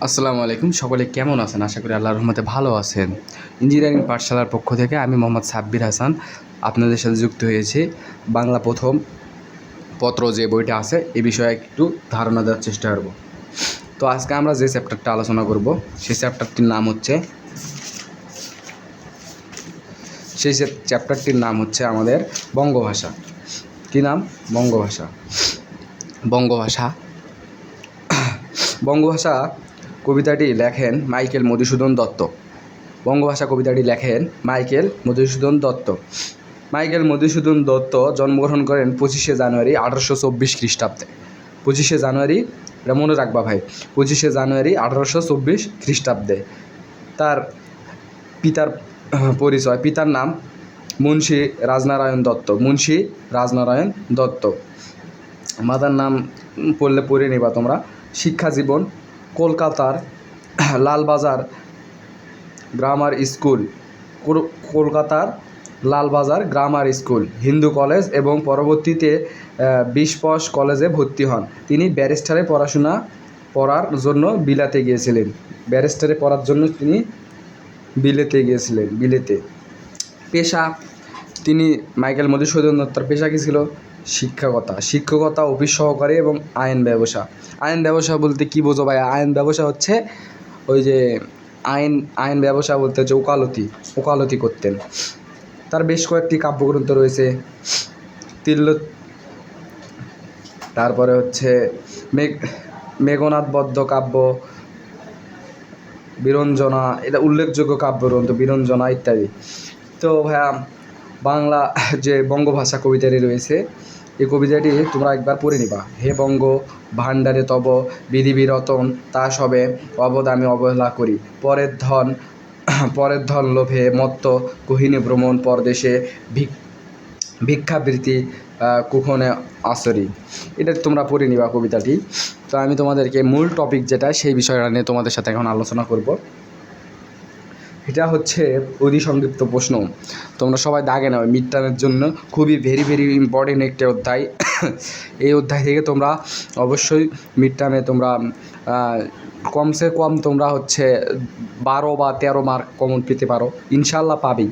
আসসালামু আলাইকুম। সকলে কেমন আছেন? আশা করি আল্লাহর রহমতে ভালো আছেন। ইঞ্জিনিয়ারিং পাঠশালার পক্ষ থেকে আমি মোহাম্মদ সাব্বির হাসান আপনাদের সাথে যুক্ত হয়েছি। বাংলা প্রথম পত্র যে বইটা আছে এ বিষয়ে একটু ধারণা দেওয়ার চেষ্টা করব। তো আজকে আমরা যে চ্যাপ্টারটা আলোচনা করব সেই চ্যাপ্টারটির নাম হচ্ছে আমাদের বঙ্গভাষা। কী নাম? বঙ্গভাষা। বঙ্গভাষা কবিতাটি লেখেন মাইকেল মধুসূদন দত্ত। বঙ্গভাষা কবিতাটি লেখেন মাইকেল মধুসূদন দত্ত। মাইকেল মধুসূদন দত্ত জন্মগ্রহণ করেন 25শে জানুয়ারি 1824 খ্রিস্টাব্দে। 25শে জানুয়ারি, এটা মনে রাখবা ভাই, 25শে জানুয়ারি 1824 খ্রিস্টাব্দে। তার পিতার পরিচয়, পিতার নাম মুন্সী রাজনারায়ণ দত্ত। মাতার নাম পড়ে নিবা তোমরা। শিক্ষা জীবন কলকাতার Lalbazar grammar school, Hindu college এবং পরবর্তীতে বিশপস কলেজে ভর্তি হন। তিনি ব্যারিস্টারে পড়ার জন্য বিলেতে গিয়েছিলেন। পেশা, তিনি মাইকেল মধুসূদন দত্তর পেশা কী ছিল? শিক্ষকতা, অফিস সহকারী এবং আইন ব্যবসা বলতে কী বোঝো ভাই? আইন ব্যবসা হচ্ছে ওই যে আইন ব্যবসা বলতে হচ্ছে ওকালতি করতেন। তার বেশ কয়েকটি কাব্যগ্রন্থ রয়েছে। তারপরে হচ্ছে মেঘনাদবদ্ধ কাব্য, বীরঞ্জনা, এটা উল্লেখযোগ্য কাব্যগ্রন্থ, বীরঞ্জনা ইত্যাদি। তো ভাইয়া, বাংলা যে বঙ্গভাষা কবিতাটি রয়েছে এই কবিতাটি তোমরা একবার পড়ে নিবা। হে বঙ্গ ভাণ্ডারে তব বিধিবিরতন, তা সবে অবদামে অবহেলা করি। পরের ধন লোভে মত্ত কহিনী ভ্রমণ, পরদেশে ভিক্ষাবৃত্তি কুখনে আসরি। এটা তোমরা পড়ে নিবা কবিতাটি। তো আমি তোমাদেরকে মূল টপিক যেটা সেই বিষয়টা নিয়ে তোমাদের সাথে এখন আলোচনা করব। এটা হচ্ছে অতি সংক্ষিপ্ত প্রশ্ন, তোমরা সবাই দাগে নাও। মিড টার্মের জন্য খুবই ভেরি ইম্পর্টেন্ট একটা অধ্যায়। এই অধ্যায় থেকে তোমরা অবশ্যই মিড টার্মে তোমরা কমসে কম তোমরা হচ্ছে 12 বা 13 মার্ক কমন পেতে পারো, ইনশাল্লাহ পাবেই।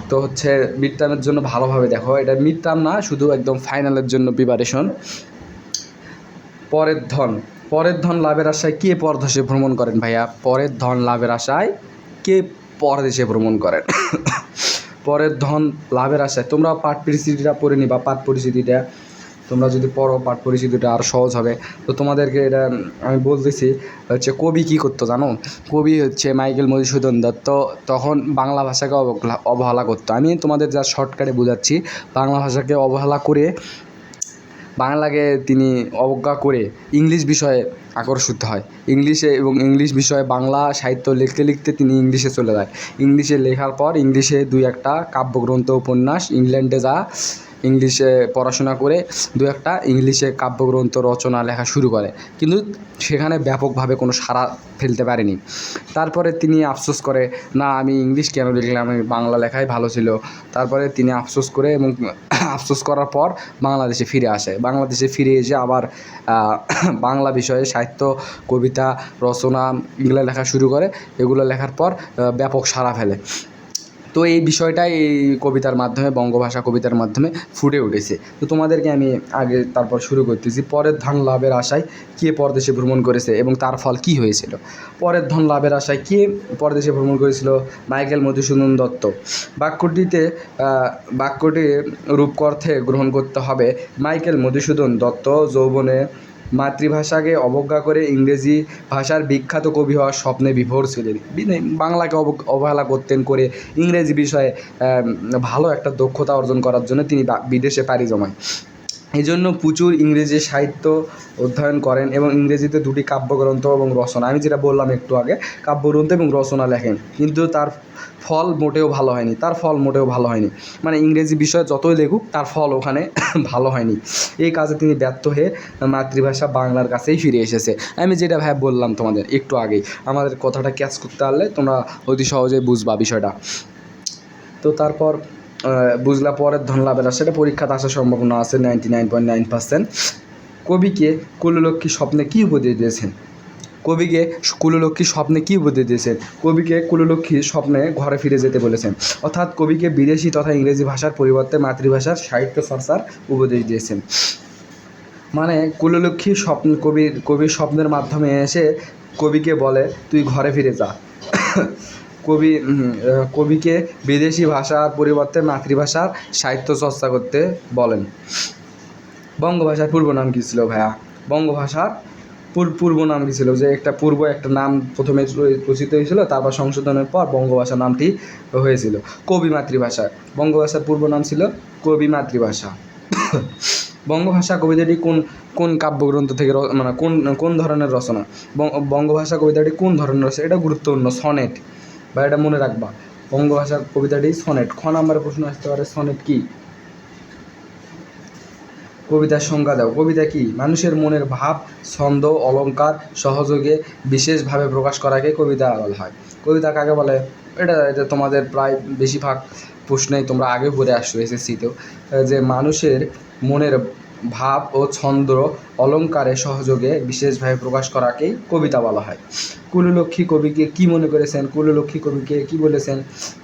তো হচ্ছে মিড টার্মের জন্য ভালোভাবে দেখো, এটা মিড টার্ম না, শুধু একদম ফাইনালের জন্য প্রিপারেশন। পরের ধন লাভের আশায় কে পরদেশে ভ্রমণ করেন? ভাইয়া, পরের ধন লাভের আশায় কে পরদেশে ভ্রমণ করেন? পরের ধন লাভের আশায় তোমরা পাঠ পরিস্থিতিটা পড়ে নিবা। পাঠ পরিস্থিতিটা তোমরা যদি পড়ো, পাঠ পরিস্থিতিটা আরও সহজ হবে। তো তোমাদেরকে এটা আমি বলতেছি হচ্ছে, কবি কী করতো জানো? কবি হচ্ছে মাইকেল মধুসূদন দত্ত তখন বাংলা ভাষাকে অবহেলা করতো। আমি তোমাদের যা শর্টকাটে বোঝাচ্ছি, বাংলা ভাষাকে অবহেলা করে, বাংলাকে তিনি অবজ্ঞা করে ইংলিশ বিষয়ে আকর্ষিত হয়। ইংলিশ বিষয়ে বাংলা সাহিত্য লিখতে তিনি ইংলিশে চলে যায়। ইংলিশে লেখার পর ইংলিশে 2-1টা কাব্যগ্রন্থ, উপন্যাস, ইংল্যান্ডে ইংলিশে পড়াশোনা করে 2-1টা ইংলিশে কাব্যগ্রন্থ রচনা লেখা শুরু করে, কিন্তু সেখানে ব্যাপকভাবে কোনো সাড়া ফেলতে পারেনি। তারপরে তিনি আফসোস করে, না আমি ইংলিশ কেন লিখলাম, আমি বাংলা লেখাই ভালো ছিল। তারপরে তিনি আফসোস করে এবং আফসোস করার পর বাংলাদেশে ফিরে আসে। বাংলাদেশে ফিরে এসে আবার বাংলা বিষয়ে সাহিত্য, কবিতা, রচনা এগুলো লেখা শুরু করে। এগুলো লেখার পর ব্যাপক সাড়া ফেলে। তো এই বিষয়টাই এই কবিতার মাধ্যমে, বঙ্গভাষা কবিতার মাধ্যমে ফুটে উঠেছে। তো তোমাদেরকে আমি তারপর শুরু করতেছি। পরের ধন লাভের আশায় কে পরদেশে ভ্রমণ করেছে এবং তার ফল কী হয়েছিল? পরের ধন লাভের আশায় কে পরদেশে ভ্রমণ করেছিল? মাইকেল মধুসূদন দত্ত। বাক্যটি রূপকর্থে গ্রহণ করতে হবে। মাইকেল মধুসূদন দত্ত যৌবনে মাতৃভাষাকে অবজ্ঞা করে ইংরেজি ভাষার বিখ্যাত কবি হওয়ার স্বপ্নে বিভোর ছিলেন। বাংলাকে অবহেলা করতেন, করে ইংরেজি বিষয়ে ভালো একটা দক্ষতা অর্জন করার জন্য তিনি বিদেশে পাড়ি জমান। এই জন্য প্রচুর ইংরেজি সাহিত্য অধ্যয়ন করেন এবং ইংরেজিতে 2টি কাব্যগ্রন্থ এবং রচনা, আমি যেটা বললাম একটু আগে, কাব্যগ্রন্থ এবং রচনা লেখেন। কিন্তু তার ফল মোটেও ভালো হয়নি। মানে ইংরেজি বিষয়ে যতই লেখুক তার ফল ওখানে ভালো হয়নি। এই কাজে তিনি ব্যর্থ হয়ে মাতৃভাষা বাংলার কাছেই ফিরে এসেছে। আমি যেটা ভাই বললাম তোমাদের একটু আগেই, আমাদের কথাটা ক্যাচ করতে পারলে তোমরা অতি সহজেই বুঝবা বিষয়টা। তো তারপর বুঝলা পরের ধন লাভের আশা, সেটা পরীক্ষাতে আসার সম্ভাবনা আছে 99.9%। কবিকে কুললক্ষ্মী স্বপ্নে কী উপদেশ দিয়েছেন? কবিকে কুললক্ষ্মী স্বপ্নে কী উপদেশ দিয়েছেন? কবিকে কুললক্ষ্মী স্বপ্নে ঘরে ফিরে যেতে বলেছেন, অর্থাৎ কবিকে বিদেশি তথা ইংরেজি ভাষার পরিবর্তে মাতৃভাষার সাহিত্য চর্চার উপদেশ দিয়েছেন। মানে কুললক্ষ্মী কবির স্বপ্নের মাধ্যমে এসে কবিকে বলে তুই ঘরে ফিরে যা। কবিকে বিদেশি ভাষার পরিবর্তে মাতৃভাষার সাহিত্য চর্চা করতে বলেন। বঙ্গভাষার পূর্ব নাম কী ছিল ভাইয়া? বঙ্গভাষার পূর্ব নাম কী ছিল? যে একটা একটা নাম প্রথমে রচিত হয়েছিল, তারপর সংশোধনের পর বঙ্গভাষা নামটি হয়েছিল। কবি মাতৃভাষা, বঙ্গভাষার পূর্ব নাম ছিল কবি মাতৃভাষা। বঙ্গভাষা কবিতাটি কোন কাব্যগ্রন্থ থেকে মানে কোন ধরনের রচনা? বঙ্গভাষা কবিতাটি কোন ধরনের রচনা? এটা গুরুত্বপূর্ণ, সনেট, বা এটা মনে রাখবা। বঙ্গভাষা কবিতাটি সনেট। খ নাম্বারের প্রশ্ন আসতে পারে, সনেট কি? কবিতার সংজ্ঞা দাও। কবিতা কি? মানুষের মনের ভাব, ছন্দ, অলঙ্কার সহযোগে বিশেষভাবে প্রকাশ করাকে কবিতা বলা হয়। কবিতা কাকে বলে? এটা তোমাদের প্রায় বেশিরভাগ প্রশ্নেই তোমরা আগে পড়ে আসছো এসএসসিতেও, যে মানুষের মনের ভাব ও ছন্দ অলঙ্কারে সহযোগে বিশেষভাবে প্রকাশ করাকেই কবিতা বলা হয়। কুললক্ষ্মী কবিকে কি মনে করেছেন? কুললক্ষ্মী কবিকে কি বলেছেন?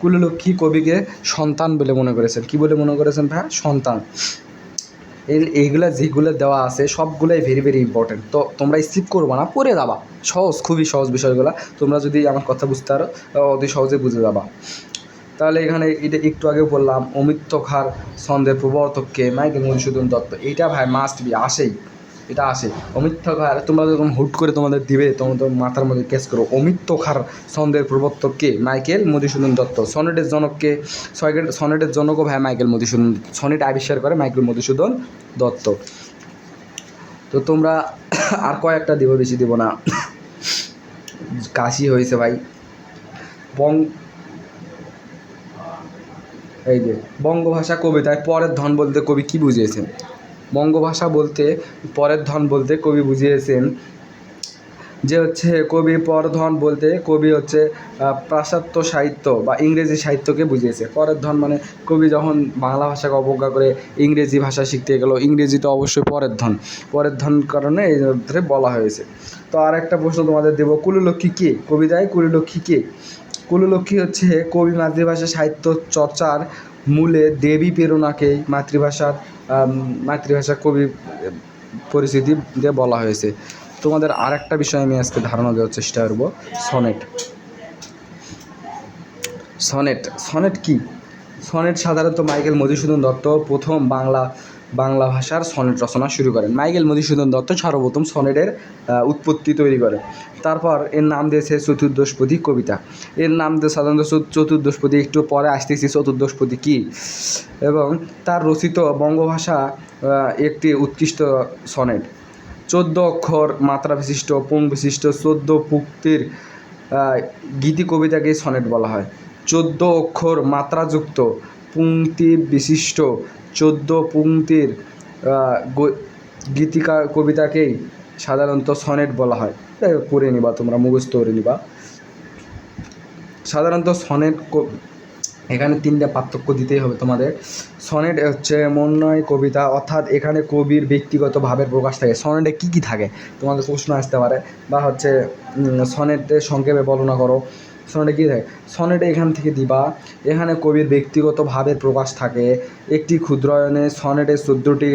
কুললক্ষ্মী কবিকে সন্তান বলে মনে করেছেন। কি বলে মনে করেছেন ভাই? সন্তান। এইগুলা যেগুলো দেওয়া আছে সবগুলোই ভেরি ভেরি ইম্পর্টেন্ট, তো তোমরা স্কিপ করবো না, পড়ে যাবা। সহজ, খুবই সহজ বিষয়গুলো, তোমরা যদি আমার কথা বুঝতে পারো অতি সহজে বুঝে যাবা। তাহলে এখানে এটা একটু আগে বললাম, অমৃতকার ছন্দের প্রবর্তককে মাইকেল মধুসূদন দত্ত। এইটা ভাই মাস্ট বি, আসেই, এটা আসে। অমৃতকার তোমরা যখন হুট করে তোমাদের দিবে, তোমাদের মাথার মধ্যে ক্যাচ করো, অমৃতকার ছন্দের প্রবর্তককে মাইকেল মধুসূদন দত্ত। সনেটের জনককে, সনেটের জনকও ভাই মাইকেল মধুসূদন, সনেট আবিষ্কার করে মাইকেল মধুসূদন দত্ত। তো তোমরা আর কয়েকটা দিব, বেশি দিব না, কাশি হয়েছে ভাই। এই যে বঙ্গভাষা কবিতায় পরের ধন বলতে কবি কি বুঝিয়েছেন? বঙ্গভাষা বলতে পরের ধন বলতে কবি বুঝিয়েছেন যে হচ্ছে কবি পরধন বলতে কবি হচ্ছে পাশ্চাত্য সাহিত্য বা ইংরেজি সাহিত্যকে বুঝিয়েছে। পরের ধন মানে কবি যখন বাংলা ভাষাকে অবজ্ঞা করে ইংরেজি ভাষা শিখতে গেল, ইংরেজি তো অবশ্যই পরের ধন কারণে এই ধরে বলা হয়েছে। তো আর একটা প্রশ্ন তোমাদের দেব, কুললক্ষ্মী কে? কবিতায় কুললক্ষ্মী কে? কুললক্ষ্মী হচ্ছে কবি মাতৃভাষা সাহিত্য চর্চার মূলে দেবী প্রেরণাকেই মাতৃভাষা কবি পরিচিতি দিয়ে বলা হয়েছে। তোমাদের আর একটা বিষয় আমি আজকে ধারণা দেওয়ার চেষ্টা করব, সনেট। সনেট কি? সনেট সাধারণত মাইকেল মধুসূদন দত্ত প্রথম বাংলা ভাষার সনেট রচনা শুরু করেন। মাইকেল মধুসূদন দত্ত সর্বপ্রথম সনেটের উৎপত্তি তৈরি করেন। তারপর এর নাম দিয়েছে চতুর্দশপদী কবিতা। এর নাম দিয়ে সাধারণত চতুর্দশপদী, একটু পরে আসতেছি চতুর্দশপদী কী। এবং তার রচিত বঙ্গভাষা একটি উৎকৃষ্ট সনেট। 14 অক্ষর মাত্রা বিশিষ্ট, পুং বিশিষ্ট 14 পুক্তির গীতি কবিতাকে সনেট বলা হয়। 14 অক্ষর মাত্রাযুক্ত পুংক্তি বিশিষ্ট 14 পুংক্তির গীতিকা কবিতাকেই সাধারণত সনেট বলা হয়। পড়ে নিবা, তোমরা মুখস্থ করে নিবা। সাধারণত সনেট, এখানে 3টা পার্থক্য দিতেই হবে তোমাদের। সনেট হচ্ছে মন্বয় কবিতা, অর্থাৎ এখানে কবির ব্যক্তিগত ভাবের প্রকাশ থাকে। সনেটে কী কী থাকে তোমাদের প্রশ্ন আসতে পারে, বা হচ্ছে সনেটের সংক্ষেপে বর্ণনা করো, সনেটে কী থাকে। সনেটে এখান থেকে দিবা, এখানে কবির ব্যক্তিগত ভাবের প্রকাশ থাকে। একটি ক্ষুদ্রায়নে সনেটে 14টি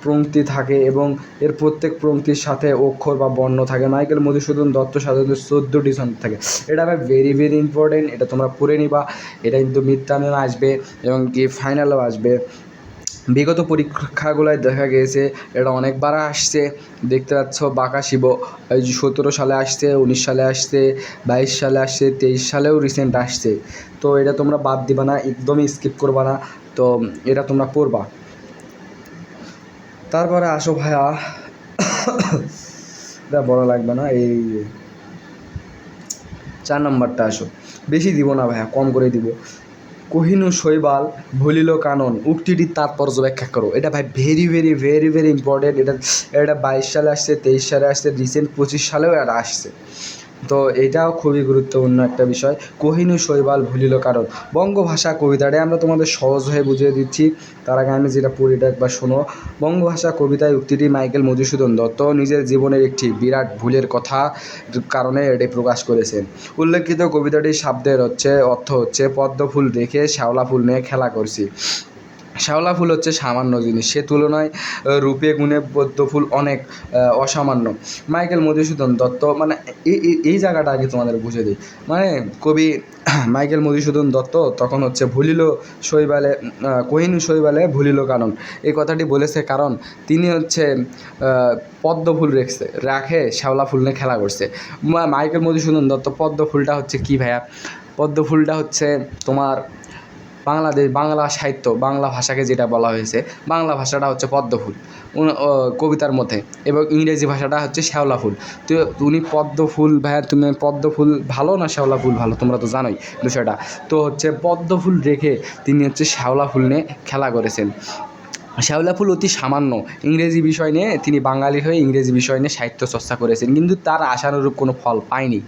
পংক্তি থাকে এবং এর প্রত্যেক পংক্তির সাথে অক্ষর বা বর্ণ থাকে। মাইকেল মধুসূদন দত্ত সাধারণত 14টি সনেট থাকে। এটা আমার ভেরি ভেরি ইম্পর্টেন্ট, এটা তোমরা পড়ে নিবা। এটা কিন্তু মিড টার্মেও আসবে এবং কি ফাইনালেও আসবে। বিগত পরীক্ষাগুলোয় দেখা গিয়েছে এটা অনেকবার আসছে, দেখতে পাচ্ছ। বাঁকা শিব এই 17 সালে আসছে, 19 সালে আসছে, 22 সালে আসছে, 23 সালেও রিসেন্ট আসছে। তো এটা তোমরা বাদ দিবা না, একদমই স্কিপ করবা না, তো এটা তোমরা পড়বা। তারপরে আসো ভাইয়া, এটা বড় লাগবে না, এই 4 নম্বরটা আসো। বেশি দিব না ভাইয়া, কম করে দিব। কহিনু শৈবাল ভুলিল কানন, উক্তিটির তাৎপর্য ব্যাখ্যা করো। এটা ভাই very very very very important. এটা 22 সালে আসছে, 23 সালে আসছে, রিসেন্ট 25 সালেও এটা আসছে। তো এটাও খুবই গুরুত্বপূর্ণ একটা বিষয়। কহিনু শৈবাল ভুলিল কারণ। বঙ্গভাষা কবিতাটা আমরা তোমাদের সহজ হয়ে বুঝিয়ে দিচ্ছি, তার আগে আমি যেটা পড়ি এটা একবার শোনো। বঙ্গভাষা কবিতায় উক্তিটি মাইকেল মধুসূদন দত্ত নিজের জীবনের একটি বিরাট ভুলের কথা কারণে এটি প্রকাশ করেছেন। উল্লেখিত কবিতাটির শব্দের অর্থ হচ্ছে পদ্ম ফুল রেখে শ্যাওলা ফুল নিয়ে খেলা করছি। শ্যাওলা ফুল হচ্ছে সামান্য জিনিস, সে তুলনায় রূপে গুণে পদ্ম ফুল অনেক অসামান্য। মাইকেল মধুসূদন দত্ত মানে এই জায়গাটা আগে তোমাদের বুঝে দিই। মানে কবি মাইকেল মধুসূদন দত্ত তখন ভুলিল শৈবালে কহিনু শৈবালে ভুলিল কারণ, এই কথাটি বলেছে কারণ তিনি পদ্ম ফুল রাখে শ্যাওলা ফুল নিয়ে খেলা করছে। মাইকেল মধুসূদন দত্ত পদ্ম ফুলটা কী ভাইয়া? পদ্ম ফুলটা তোমার বাংলা সাহিত্য, বাংলা ভাষাকে যেটা বলা হয়েছে, বাংলা ভাষাটা পদ্ম ফুল কবিতার মধ্যে, এবং ইংরেজি ভাষাটা শ্যাওলা ফুল। তো উনি পদ্ম ফুল, ভাইয়া তুমি পদ্ম ফুল ভালো না শ্যাওলা ফুল ভালো, তোমরা তো জানোই বিষয়টা। তো পদ্ম ফুল রেখে তিনি শ্যাওলা ফুল নিয়ে খেলা করেছেন। শ্যাওলা ফুল অতি সামান্য, ইংরেজি বিষয় নিয়ে তিনি বাঙালি হয়ে ইংরেজি বিষয় নিয়ে সাহিত্য চর্চা করেছেন, কিন্তু তার আশানুরূপ কোনো ফল পায়নি।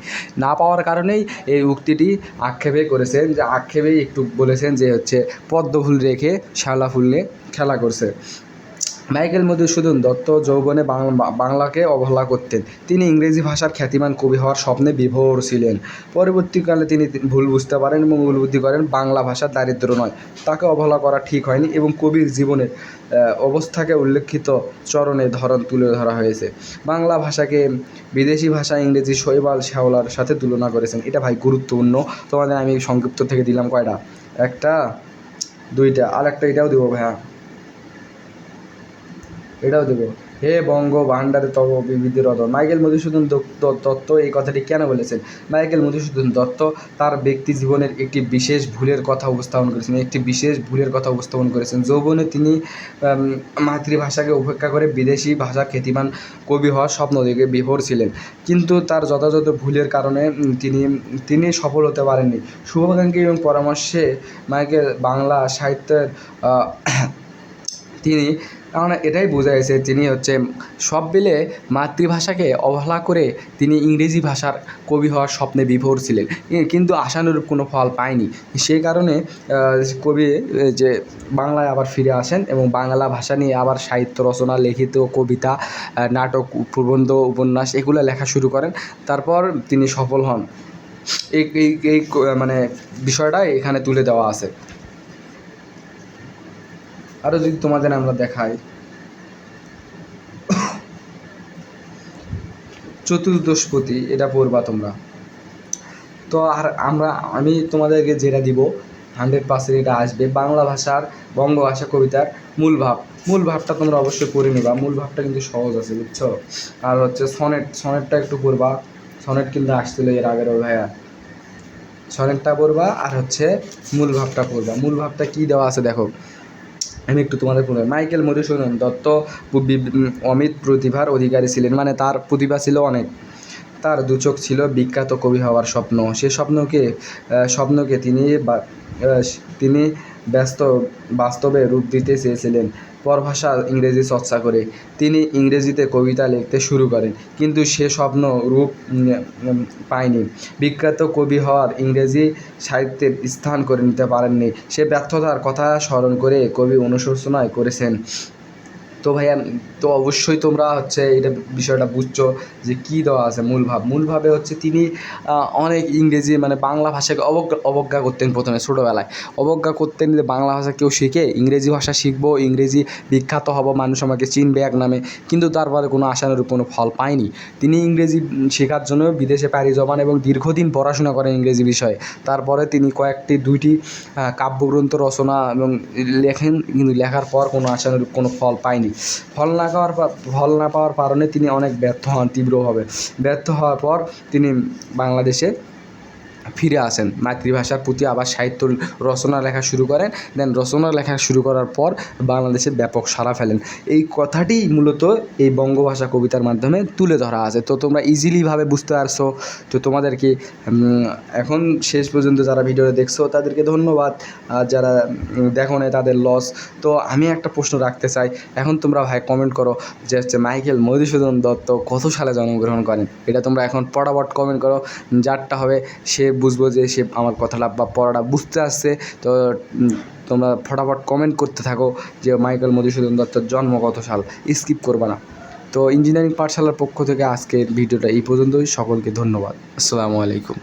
না পাওয়ার কারণেই এই উক্তিটি আক্ষেপে করেছেন, যে আক্ষেপেই একটু বলেছেন যে পদ্ম ফুল রেখে শ্যাওলা ফুল নিয়ে খেলা করছে। মাইকেল মধুসূদন দত্ত যৌবনে বাংলাকে অবহেলা করতেন। তিনি ইংরেজি ভাষার খ্যাতিমান কবি হওয়ার স্বপ্নে বিভোর ছিলেন। পরবর্তীকালে তিনি ভুল বুঝতে পারেন এবং উপলব্ধি করেন বাংলা ভাষা দারিদ্র নয়, তাকে অবহেলা করা ঠিক হয়নি, এবং কবির জীবনের অবস্থাকে উল্লেখিত চরণে ধরন তুলে ধরা হয়েছে। বাংলা ভাষাকে বিদেশি ভাষা ইংরেজি শৈবাল শ্যাওলার সাথে তুলনা করেছেন। এটা ভাই গুরুত্বপূর্ণ, তোমাদের আমি সংক্ষিপ্ত থেকে দিলাম কয়টা, একটা দুইটা, আর একটা এটাও দেবো ভাইয়া, এটাও দেবো। হে বঙ্গ ভাণ্ডারে তব বিবিধি রতন। মাইকেল মধুসূদন দত্ত এই কথাটি কেন বলেছেন? মাইকেল মধুসূদন দত্ত তার ব্যক্তি জীবনের একটি বিশেষ ভুলের কথা উপস্থাপন করেছেন। যৌবনে তিনি মাতৃভাষাকে উপেক্ষা করে বিদেশি ভাষা খ্যাতিমান কবি হওয়ার স্বপ্ন দেখে বিভোর ছিলেন, কিন্তু তার যথাযথ ভুলের কারণে তিনি সফল হতে পারেননি। শুভাকাঙ্ক্ষী এবং পরামর্শে মাইকেল বাংলা সাহিত্যের তিনি এটাই বোঝা গেছে, তিনি সব মিলে মাতৃভাষাকে অবহেলা করে তিনি ইংরেজি ভাষার কবি হওয়ার স্বপ্নে বিভোর ছিলেন, কিন্তু আশানুরূপ কোনো ফল পায়নি। সেই কারণে কবি বাংলায় আবার ফিরে আসেন এবং বাংলা ভাষা নিয়ে আবার সাহিত্য রচনা, লিখিত কবিতা, নাটক, প্রবন্ধ, উপন্যাস এগুলো লেখা শুরু করেন। তারপর তিনি সফল হন। এই মানে বিষয়টা এখানে তুলে দেওয়া আছে। আরও যদি তোমাদের আমরা দেখাই, চতুর্দশপতি, এটা পড়বা তোমরা। তো আর আমি তোমাদেরকে যেটা দিব 100% এটা আসবে বাংলা ভাষার বঙ্গভাষা কবিতার মূল ভাবটা তোমরা অবশ্যই পড়ে নেবা। মূল ভাবটা কিন্তু সহজ আছে, বুঝছো? আর সনেটটা একটু পড়বা। সনেট কিন্তু আসছিল এর আগের, ভাইয়া সনেটটা পড়বা, আর মূল ভাবটা পড়বা। মূল ভাবটা কী দেওয়া আছে দেখো, আমি একটু তোমাদের বলবো। মাইকেল মধুসূদন দত্ত অমিত প্রতিভার অধিকারী ছিলেন, মানে তার প্রতিভা ছিল অনেক। তার দু চোখ ছিল, বিখ্যাত কবি হওয়ার স্বপ্ন। সে স্বপ্নকে তিনি বাস্তবে রূপ দিতে চেয়েছিলেন। পরভাষা ইংরেজি চর্চা করে তিনি ইংরেজিতে কবিতা লিখতে শুরু করেন, কিন্তু সে স্বপ্ন রূপ পায়নি। বিখ্যাত কবি হওয়ার ইংরেজি সাহিত্যের স্থান করে নিতে পারেননি। সে ব্যর্থতার কথা স্মরণ করে কবি অনুশোচনা করেছেন। তো ভাইয়া, তো অবশ্যই তোমরা এটা বিষয়টা বুঝছো যে কী দেওয়া আছে মূলভাবে তিনি অনেক ইংরেজি মানে বাংলা ভাষাকে অবজ্ঞা করতেন। প্রথমে ছোটোবেলায় অবজ্ঞা করতেন যে বাংলা ভাষা কেউ শিখে, ইংরেজি ভাষা শিখবো, ইংরেজি বিখ্যাত হব, মানুষ আমাকে চিনবে এক নামে, কিন্তু তারপরে কোনো আশানুরূপ কোনো ফল পায়নি। তিনি ইংরেজি শেখার জন্য বিদেশে পাড়ি জমান এবং দীর্ঘদিন পড়াশোনা করেন ইংরেজি বিষয়ে। তারপরে তিনি দুইটি কাব্যগ্রন্থ রচনা এবং লেখেন, কিন্তু লেখার পর কোনো আশানুরূপ কোনো ফল পায়নি। ফল না পাওয়ার কারণে তিনি অনেক ব্যর্থ হন তীব্রভাবে। ব্যর্থ হওয়ার পর তিনি বাংলাদেশে ফিরে আসেন, মাতৃভাষার প্রতি আবার সাহিত্য রচনা লেখা শুরু করেন। দেন রচনা লেখা শুরু করার পর বাংলাদেশে ব্যাপক সাড়া ফেলেন। এই কথাটিই মূলত এই বঙ্গভাষা কবিতার মাধ্যমে তুলে ধরা আছে। তো তোমরা ইজিলিভাবে বুঝতে পারছো। তো তোমাদেরকে এখন শেষ পর্যন্ত যারা ভিডিওটা দেখছো তাদেরকে ধন্যবাদ, আর যারা দেখো না তাদের লস। তো আমি একটা প্রশ্ন রাখতে চাই, এখন তোমরা ভাই কমেন্ট করো যে হচ্ছে মাইকেল মধুসূদন দত্ত কত সালে জন্মগ্রহণ করেন। এটা তোমরা এখন পটাপট কমেন্ট করো, যারটা হবে সে বুঝবো যে সে আমার কথাটা বা পড়াটা বুঝতে আসছে। তো তোমরা ফটাফট কমেন্ট করতে থাকো যে মাইকেল মধুসূদন দত্তর জন্ম কত সাল, স্কিপ করবে না। তো ইঞ্জিনিয়ারিং পাঠশালার পক্ষ থেকে আজকের ভিডিওটা এই পর্যন্তই। সকলকে ধন্যবাদ। আসসালামু আলাইকুম।